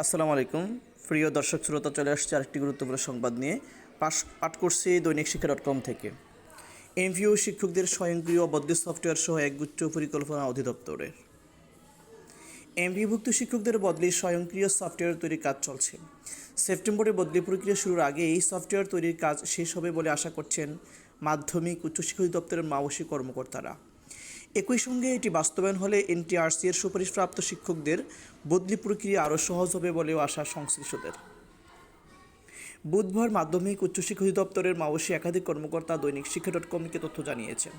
আসসালামু আলাইকুম প্রিয় দর্শক শ্রোতা, চলে আসছে আরেকটি গুরুত্বপূর্ণ সংবাদ নিয়ে। পাঠ করছি দৈনিক শিক্ষা.com থেকে। এমভিও শিক্ষকদের স্বয়ংক্রিয় বদলি সফটওয়্যার সহ একগুচ্ছ পরিকল্পনা অধিদপ্তরের। এমভিওভুক্ত শিক্ষকদের বদলি স্বয়ংক্রিয় সফটওয়্যার তৈরির কাজ চলছে। সেপ্টেম্বরে বদলি প্রক্রিয়া শুরুর আগে এই সফটওয়্যার তৈরির কাজ শেষ হবে বলে আশা করছেন মাধ্যমিক উচ্চশিক্ষা অধিদপ্তরের মাওসী কর্মকর্তারা। একই সঙ্গে এটি বাস্তবায়ন হলে এনটিআরসি এর সুপারিশপ্রাপ্ত শিক্ষকদের বদলি প্রক্রিয়া আরও সহজ হবে বলেও আশা সংশ্লিষ্টদের। বুধবার মাধ্যমিক উচ্চশিক্ষা অধিদপ্তরের মাওসী একাধিক কর্মকর্তা দৈনিক শিক্ষা.comকে তথ্য জানিয়েছেন।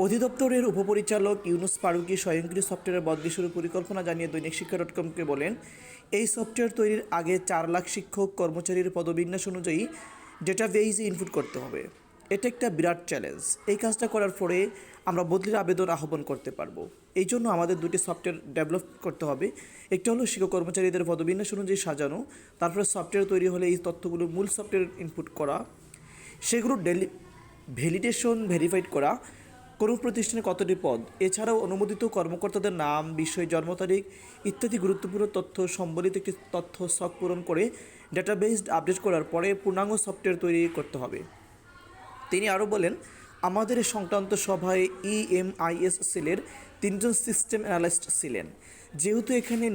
অধিদপ্তরের উপপরিচালক ইউনুস ফারুকী স্বয়ংক্রিয় সফটওয়্যারের বদলি শুরুর পরিকল্পনা জানিয়ে দৈনিক শিক্ষা.comকে বলেন, এই সফটওয়্যার তৈরির আগে 4 লাখ শিক্ষক কর্মচারীর পদবিন্যাস অনুযায়ী ডেটাবেইজে ইনপুট করতে হবে। এটা একটা বিরাট চ্যালেঞ্জ। এই কাজটা করার পরে আমরা বদলির আবেদন আহ্বান করতে পারবো। এই জন্য আমাদের দুটি সফটওয়্যার ডেভেলপ করতে হবে। একটা হলো শিক্ষক কর্মচারীদের পদবিন্যাস অনুযায়ী সাজানো, তারপরে সফটওয়্যার তৈরি হলে এই তথ্যগুলো মূল সফটওয়্যার ইনপুট করা, সেগুলো ভ্যালিডেশন ভেরিফাইড করা, কোনো প্রতিষ্ঠানে কতটি পদ, এছাড়াও অনুমোদিত কর্মকর্তাদের নাম, বিষয়, জন্ম তারিখ ইত্যাদি গুরুত্বপূর্ণ তথ্য সম্বলিত একটি তথ্য স্টক পূরণ করে ডেটাবেস আপডেট করার পরে পূর্ণাঙ্গ সফটওয়্যার তৈরি করতে হবে। তিনি আরও বলেন, আমাদের সংক্রান্ত সভায় ইএমআইএস সেলের 3জন সিস্টেম অ্যানালিস্ট ছিলেন। যেহেতু এখানে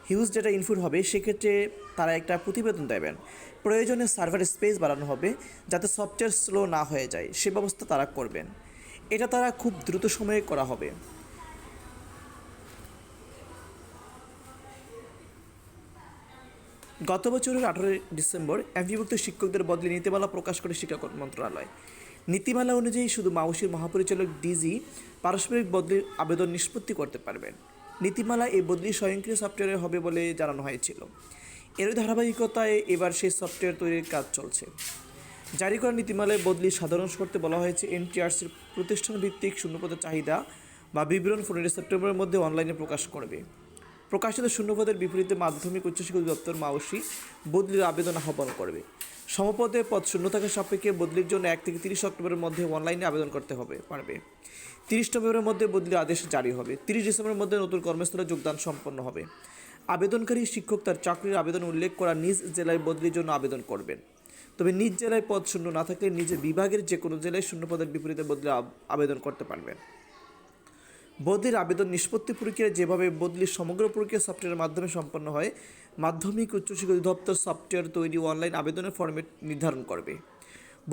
হিউজ ডেটা ইনপুট হবে, সেক্ষেত্রে তারা একটা প্রতিবেদন দেবেন। প্রয়োজনে সার্ভার স্পেস বাড়ানো হবে যাতে সফটওয়্যার স্লো না হয়ে যায়, সে ব্যবস্থা তারা করবেন। এটা তারা খুব দ্রুত সময়ে করা হবে। গত বছরের 18 ডিসেম্বর এমভিভুক্ত শিক্ষকদের বদলে নীতিমালা প্রকাশ করে শিক্ষা মন্ত্রণালয়। নীতিমালা অনুযায়ী শুধু মাওসীর মহাপরিচালক ডিজি পারস্পরিক বদলির আবেদন নিষ্পত্তি করতে পারবেন। নীতিমালা এই বদলি স্বয়ংক্রিয় সফটওয়্যারে হবে বলে জানানো হয়েছিল। এর ধারাবাহিকতায় এবার সেই সফটওয়্যার তৈরির কাজ চলছে। জারি করা নীতিমালায় বদলি সাধারণ শর্তে বলা হয়েছে, এনটিআরসির প্রতিষ্ঠান ভিত্তিক শূন্যপদের চাহিদা বা বিবরণ 15 সেপ্টেম্বরের মধ্যে অনলাইনে প্রকাশ করবে। প্রকাশিত শূন্যপদের বিপরীতে মাধ্যমিক উচ্চশিক্ষা অধিদপ্তর মাওসী বদলির আবেদন আহ্বান করবে। সমপদে পদ শূন্য থাকার সাপেক্ষে বদলির জন্য 1 থেকে 30 অক্টোবরের মধ্যে অনলাইনে আবেদন করতে পারবে। 30 নভেম্বরের মধ্যে বদলির আদেশ জারি হবে। 30 ডিসেম্বরের মধ্যে নতুন কর্মস্থলে যোগদান সম্পন্ন হবে। আবেদনকারী শিক্ষক তার চাকরির আবেদন উল্লেখ করা নিজ জেলায় বদলির জন্য আবেদন করবেন। তবে নিজ জেলায় পদ শূন্য না থাকলে নিজের বিভাগের যে কোনো জেলায় শূন্য পদের বিপরীতে বদলি আবেদন করতে পারবেন। বদলির আবেদন নিষ্পত্তি প্রক্রিয়া যেভাবে বদলির সমগ্র প্রক্রিয়া সফটওয়্যারের মাধ্যমে সম্পন্ন হয়, মাধ্যমিক উচ্চশিক্ষা অধিদপ্তর সফটওয়্যার তৈরি অনলাইন আবেদনের ফরম্যাট নির্ধারণ করবে।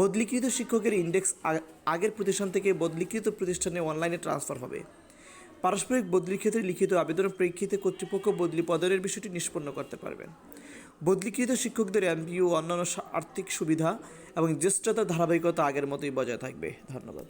বদলিকৃত শিক্ষকের ইন্ডেক্স আগের প্রতিষ্ঠান থেকে বদলিকৃত প্রতিষ্ঠানে অনলাইনে ট্রান্সফার হবে। পারস্পরিক বদলির ক্ষেত্রে লিখিত আবেদনের প্রেক্ষিতে কর্তৃপক্ষ বদলি পদের বিষয়টি নিষ্পন্ন করতে পারবেন। বদলিকৃত শিক্ষকদের এমপিও অন্যান্য আর্থিক সুবিধা এবং জ্যেষ্ঠতার ধারাবাহিকতা আগের মতোই বজায় থাকবে। ধন্যবাদ।